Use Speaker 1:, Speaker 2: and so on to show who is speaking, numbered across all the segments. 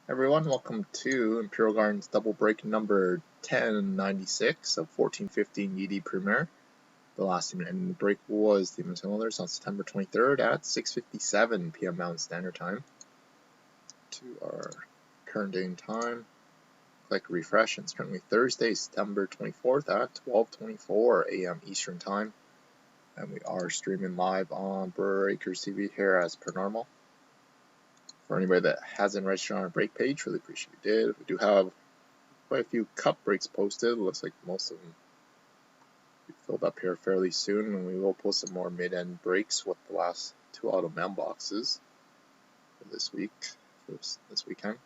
Speaker 1: Everyone, welcome to Imperial Gardens double break number 1096 of 1415 ED Premier. The last team in the break was the Edmonton Oilers on September 23rd at 6:57 p.m. Mountain Standard Time. To our current day and time, click refresh, and it's currently Thursday, September 24th at 12:24 a.m. Eastern Time. And we are streaming live on Breakers TV here as per normal. For anybody that hasn't registered on our break page, really appreciate you did. We do have quite a few cup breaks posted. Looks like most of them will be filled up here fairly soon, and we will post some more mid-end breaks with the last two auto mailboxes for this week, for this weekend.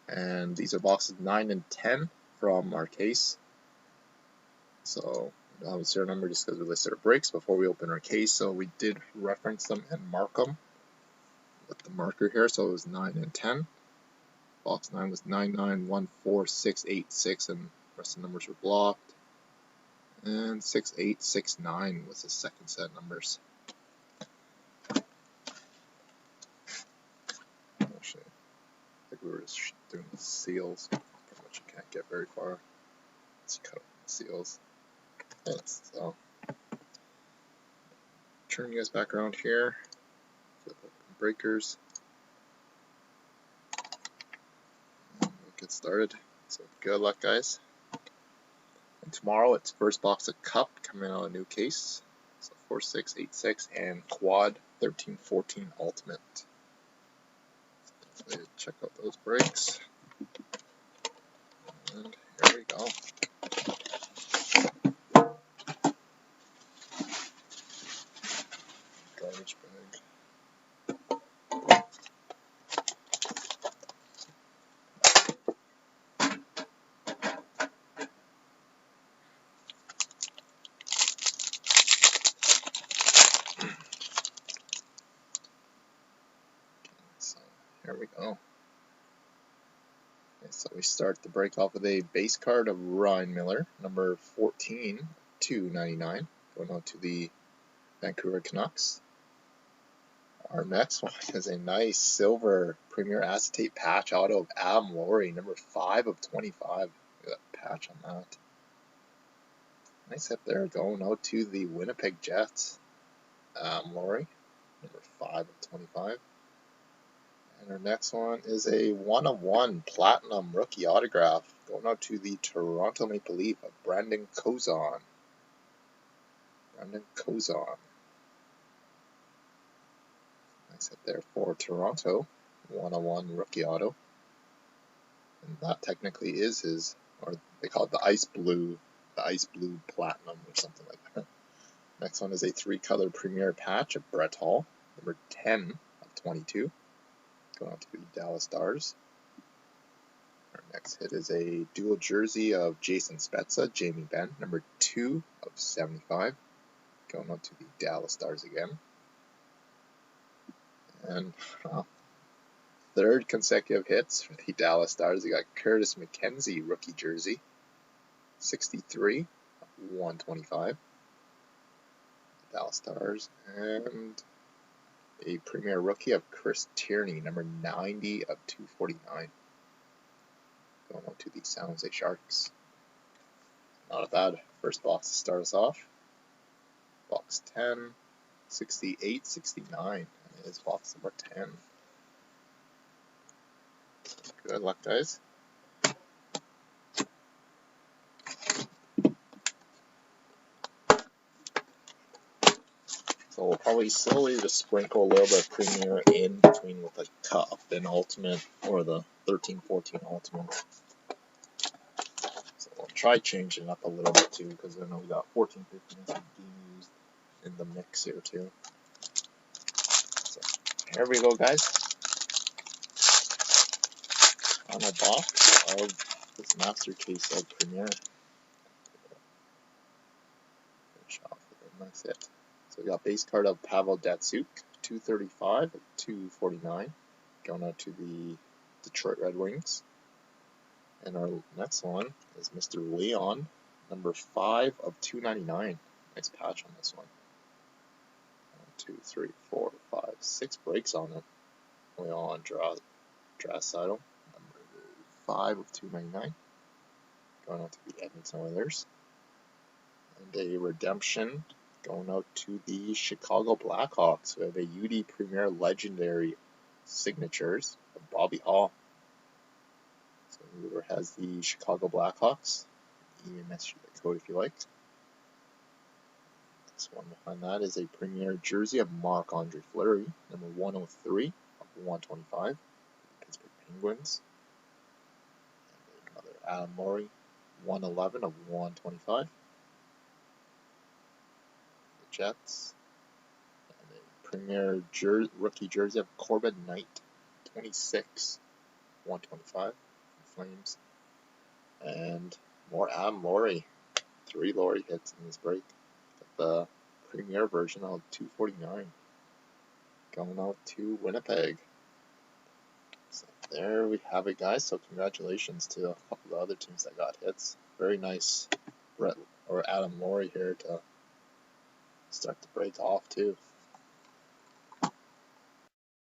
Speaker 1: And these are boxes 9 and 10 from our case. So I don't have a serial number just because we listed our breaks before we open our case. So we did reference them and mark them with the marker here. So it was 9 and 10. Box 9 was 9914686, and the rest of the numbers were blocked. And 6869 was the second set of numbers. Actually, I think we were just doing the seals. Pretty much you can't get very far. Let's cut up the seals. So, turn you guys back around here. Flip open breakers. And we'll get started. So good luck, guys. And tomorrow it's first box of Cup coming out of a new case. So 4686 and Quad 1314 Ultimate. So check out those breaks. And here we go. Garbage bag. So here we go. Okay, so we start the break off with a base card of Ryan Miller, number 14, 299, going out to the Vancouver Canucks. Our next one is a nice silver Premier Acetate patch auto of Adam Laurie, number 5 of 25. Look at that patch on that. Nice hit there, going out to the Winnipeg Jets. Laurie, number 5 of 25. And our next one is a 1/1 Platinum Rookie Autograph going out to the Toronto Maple Leaf of Brandon Kozon. Nice hit there for Toronto. 1/1 Rookie Auto. And that technically is his, or they call it the Ice Blue Platinum or something like that. Next one is a 3-color Premier patch of Brett Hall, number 10 of 22. Going out to the Dallas Stars. Our next hit is a dual jersey of Jason Spezza, Jamie Benn, number 2 of 75. Going out to the Dallas Stars again. And third consecutive hits for the Dallas Stars. We got Curtis McKenzie, rookie jersey, 63 of 125. Dallas Stars. And a Premier rookie of Chris Tierney, number 90 of 249. Going on to the San Jose Sharks. Not a bad first box to start us off. Box 10, 6869 is box number 10. Good luck, guys. So we'll probably slowly just sprinkle a little bit of Premier in between with the Cup and Ultimate, or the 13-14 Ultimate. So we'll try changing it up a little bit too, because I know we got 14-15 being used in the mix here too. So here we go, guys. Final box of this master case of Premier. Finish off with a nice hit. So we got base card of Pavel Datsyuk, 235 of 249, going out to the Detroit Red Wings. And our next one is Mr. Leon, number 5 of 299. Nice patch on this one. 1, 2, 3, 4, 5, 6 breaks on it. Leon Draisaitl, number 5 of 299. Going out to the Edmonton Oilers. And a redemption going out to the Chicago Blackhawks. We have a UD Premier Legendary signatures of Bobby Hall. So whoever has the Chicago Blackhawks, you can message the code if you like. This one behind that is a Premier jersey of Marc-Andre Fleury, number 103 of 125, Pittsburgh Penguins. And another Adam Murray, 111 of 125, the Jets. And a Premier rookie jersey of Corbin Knight, 26, 125, Flames. And more Adam Murray, 3 Laurie hits in this break. The Premier version of 249 going out to Winnipeg. So there we have it, guys. So congratulations to a couple of other teams that got hits. Very nice Adam Laurie here to start the break off too.